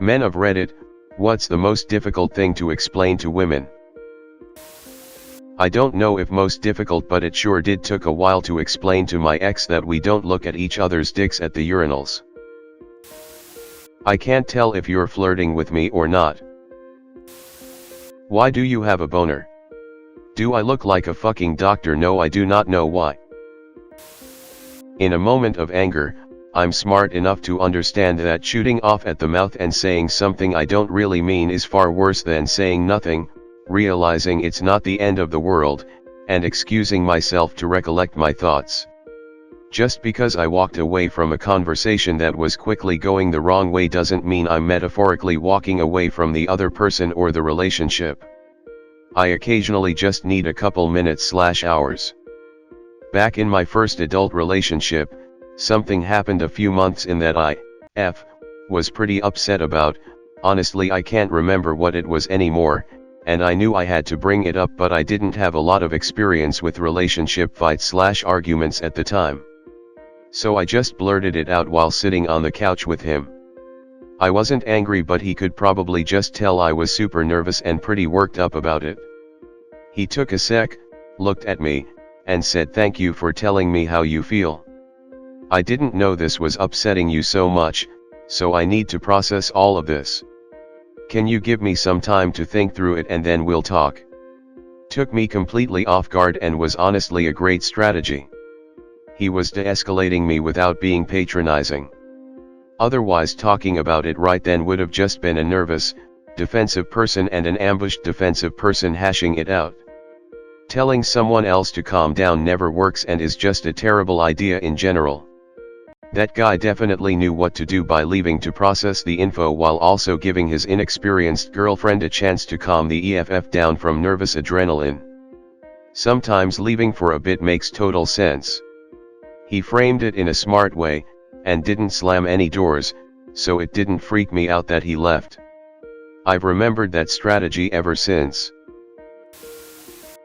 Men of Reddit, what's the most difficult thing to explain to women? I don't know if most difficult, but it sure did took a while to explain to my ex that we don't look at each other's dicks at the urinals. I can't tell if you're flirting with me or not. Why do you have a boner? Do I look like a fucking doctor? No, I do not know why. In a moment of anger, I'm smart enough to understand that shooting off at the mouth and saying something I don't really mean is far worse than saying nothing, realizing it's not the end of the world, and excusing myself to recollect my thoughts. Just because I walked away from a conversation that was quickly going the wrong way doesn't mean I'm metaphorically walking away from the other person or the relationship. I occasionally just need a couple minutes/hours. Back in my first adult relationship, something happened a few months in that I was pretty upset about. Honestly, I can't remember what it was anymore, and I knew I had to bring it up, but I didn't have a lot of experience with relationship fights/arguments at the time. So I just blurted it out while sitting on the couch with him. I wasn't angry, but he could probably just tell I was super nervous and pretty worked up about it. He took a sec, looked at me, and said, "Thank you for telling me how you feel. I didn't know this was upsetting you so much, so I need to process all of this. Can you give me some time to think through it and then we'll talk?" Took me completely off guard and was honestly a great strategy. He was de-escalating me without being patronizing. Otherwise, talking about it right then would have just been a nervous, defensive person and an ambushed defensive person hashing it out. Telling someone else to calm down never works and is just a terrible idea in general. That guy definitely knew what to do by leaving to process the info while also giving his inexperienced girlfriend a chance to calm the EFF down from nervous adrenaline. Sometimes leaving for a bit makes total sense. He framed it in a smart way, and didn't slam any doors, so it didn't freak me out that he left. I've remembered that strategy ever since.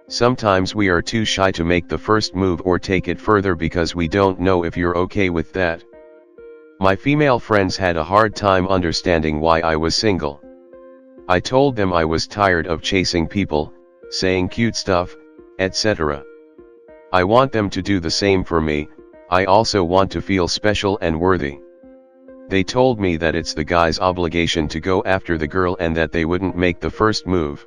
Sometimes we are too shy to make the first move or take it further because we don't know if you're okay with that. My female friends had a hard time understanding why I was single. I told them I was tired of chasing people, saying cute stuff, etc. I want them to do the same for me. I also want to feel special and worthy. They told me that it's the guy's obligation to go after the girl and that they wouldn't make the first move.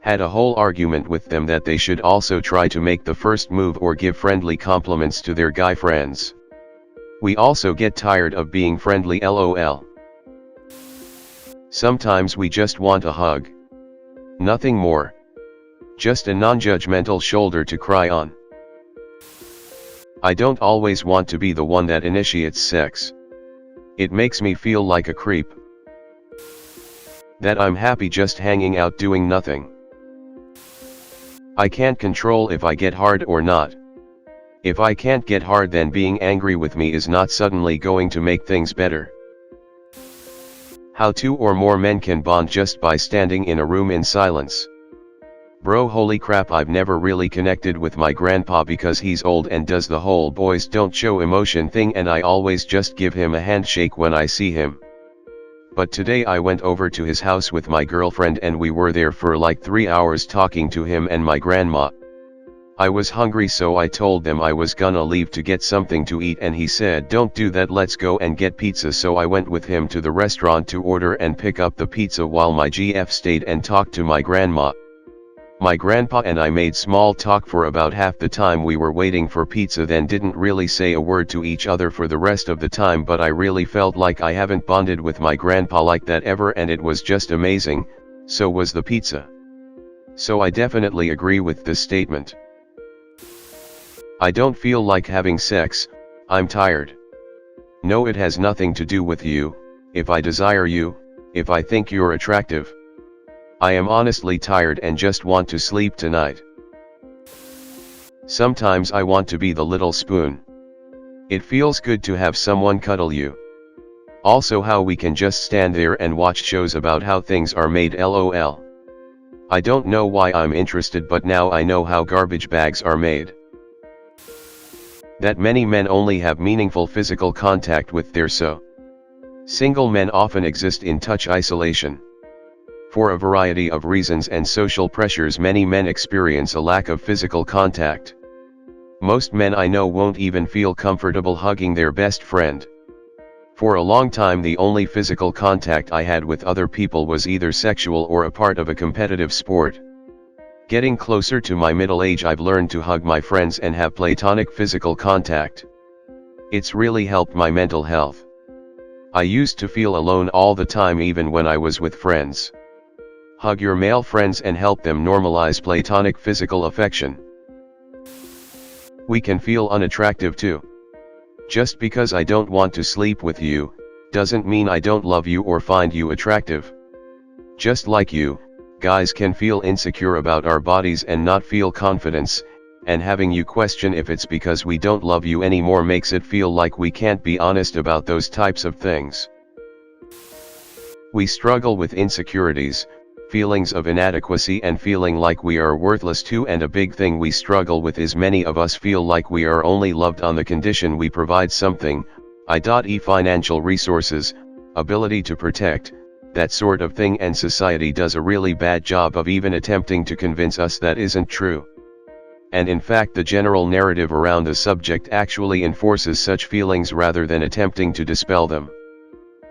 Had a whole argument with them that they should also try to make the first move or give friendly compliments to their guy friends. We also get tired of being friendly, lol. Sometimes we just want a hug. Nothing more. Just a non-judgmental shoulder to cry on. I don't always want to be the one that initiates sex. It makes me feel like a creep. That I'm happy just hanging out doing nothing. I can't control if I get hard or not. If I can't get hard, then being angry with me is not suddenly going to make things better. How 2 or more men can bond just by standing in a room in silence. Bro, holy crap, I've never really connected with my grandpa because he's old and does the whole boys don't show emotion thing, and I always just give him a handshake when I see him. But today I went over to his house with my girlfriend and we were there for like 3 hours talking to him and my grandma. I was hungry, so I told them I was gonna leave to get something to eat, and he said, "Don't do that, let's go and get pizza." So I went with him to the restaurant to order and pick up the pizza while my GF stayed and talked to my grandma. My grandpa and I made small talk for about half the time we were waiting for pizza, then didn't really say a word to each other for the rest of the time, but I really felt like I haven't bonded with my grandpa like that ever, and it was just amazing. So was the pizza. So I definitely agree with this statement. I don't feel like having sex, I'm tired. No, it has nothing to do with you, if I desire you, if I think you're attractive. I am honestly tired and just want to sleep tonight. Sometimes I want to be the little spoon. It feels good to have someone cuddle you. Also, how we can just stand there and watch shows about how things are made, lol. I don't know why I'm interested, but now I know how garbage bags are made. That many men only have meaningful physical contact with their Single men often exist in touch isolation. For a variety of reasons and social pressures, many men experience a lack of physical contact. Most men I know won't even feel comfortable hugging their best friend. For a long time, the only physical contact I had with other people was either sexual or a part of a competitive sport. Getting closer to my middle age, I've learned to hug my friends and have platonic physical contact. It's really helped my mental health. I used to feel alone all the time, even when I was with friends. Hug your male friends and help them normalize platonic physical affection. We can feel unattractive too. Just because I don't want to sleep with you, doesn't mean I don't love you or find you attractive. Just like you, guys can feel insecure about our bodies and not feel confidence, and having you question if it's because we don't love you anymore makes it feel like we can't be honest about those types of things. We struggle with insecurities, feelings of inadequacy and feeling like we are worthless too, and a big thing we struggle with is many of us feel like we are only loved on the condition we provide something, i.e. financial resources, ability to protect, that sort of thing, and society does a really bad job of even attempting to convince us that isn't true. And in fact, the general narrative around the subject actually enforces such feelings rather than attempting to dispel them.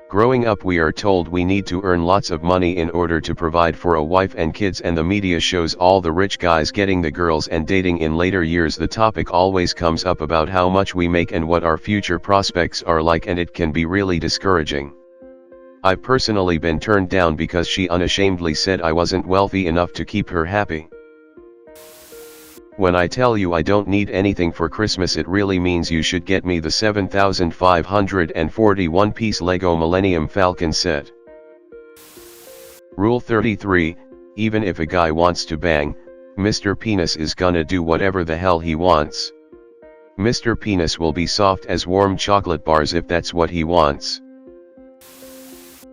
Growing up, we are told we need to earn lots of money in order to provide for a wife and kids, and the media shows all the rich guys getting the girls and dating. In later years, the topic always comes up about how much we make and what our future prospects are like, and it can be really discouraging. I've personally been turned down because she unashamedly said I wasn't wealthy enough to keep her happy. When I tell you I don't need anything for Christmas, it really means you should get me the 7,541-piece Lego Millennium Falcon set. Rule 33, even if a guy wants to bang, Mr. Penis is gonna do whatever the hell he wants. Mr. Penis will be soft as warm chocolate bars if that's what he wants.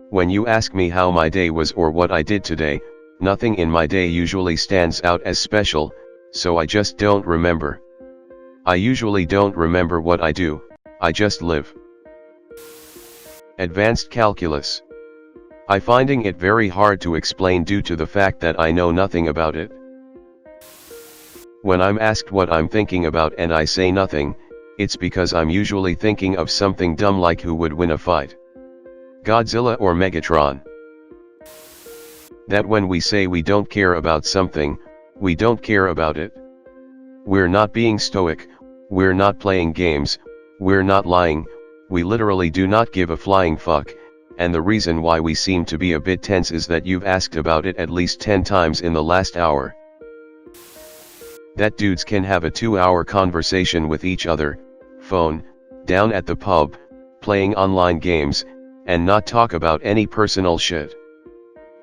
When you ask me how my day was or what I did today, nothing in my day usually stands out as special, so I just don't remember. I usually don't remember what I do, I just live. Advanced calculus. I'm finding it very hard to explain due to the fact that I know nothing about it. When I'm asked what I'm thinking about and I say nothing, it's because I'm usually thinking of something dumb like who would win a fight, Godzilla or Megatron. That when we say we don't care about something, we don't care about it. We're not being stoic, we're not playing games, we're not lying, we literally do not give a flying fuck, and the reason why we seem to be a bit tense is that you've asked about it at least 10 times in the last hour. That dudes can have a 2-hour conversation with each other, phone, down at the pub, playing online games, and not talk about any personal shit.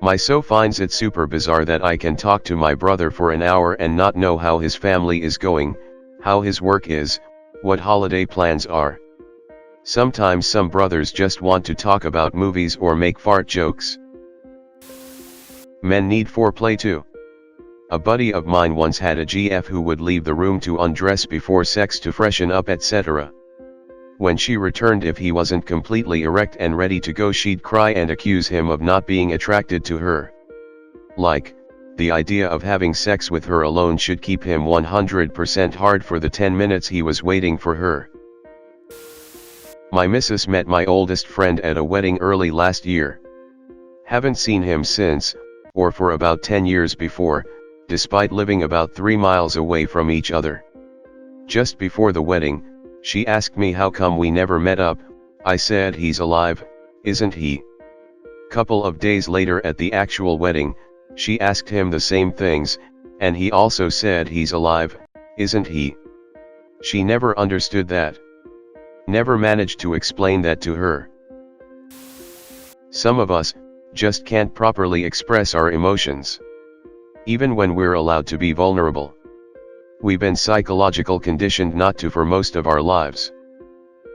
My so finds it super bizarre that I can talk to my brother for an hour and not know how his family is going, how his work is, what holiday plans are. Sometimes some brothers just want to talk about movies or make fart jokes. Men need foreplay too. A buddy of mine once had a GF who would leave the room to undress before sex to freshen up, etc. When she returned, if he wasn't completely erect and ready to go, she'd cry and accuse him of not being attracted to her. Like, the idea of having sex with her alone should keep him 100% hard for the 10 minutes he was waiting for her. My missus met my oldest friend at a wedding early last year. Haven't seen him since, or for about 10 years before, despite living about 3 miles away from each other. Just before the wedding, she asked me how come we never met up. I said he's alive, isn't he? Couple of days later at the actual wedding, she asked him the same things, and he also said he's alive, isn't he? She never understood that. Never managed to explain that to her. Some of us just can't properly express our emotions, even when we're allowed to be vulnerable. We've been psychological conditioned not to for most of our lives.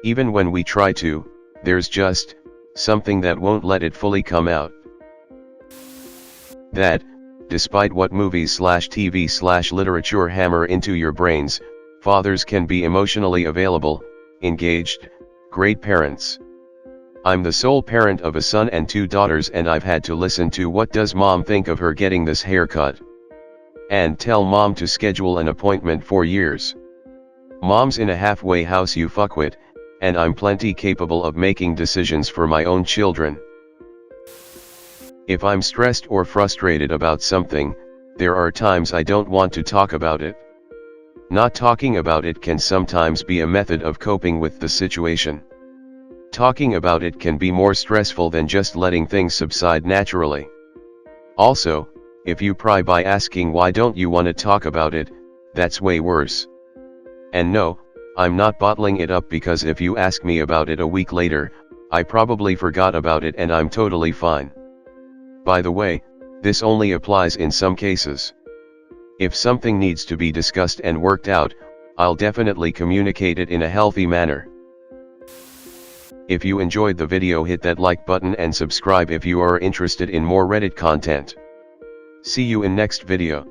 Even when we try to, there's just something that won't let it fully come out. That, despite what movies/TV/literature hammer into your brains, fathers can be emotionally available, engaged, great parents. I'm the sole parent of a son and 2 daughters, and I've had to listen to what does mom think of her getting this haircut. And tell mom to schedule an appointment for years. Mom's in a halfway house, you fuckwit, and I'm plenty capable of making decisions for my own children. If I'm stressed or frustrated about something, there are times I don't want to talk about it. Not talking about it can sometimes be a method of coping with the situation. Talking about it can be more stressful than just letting things subside naturally. Also, if you pry by asking why don't you want to talk about it, that's way worse. And no, I'm not bottling it up, because if you ask me about it a week later, I probably forgot about it and I'm totally fine. By the way, this only applies in some cases. If something needs to be discussed and worked out, I'll definitely communicate it in a healthy manner. If you enjoyed the video, hit that like button and subscribe if you are interested in more Reddit content. See you in next video.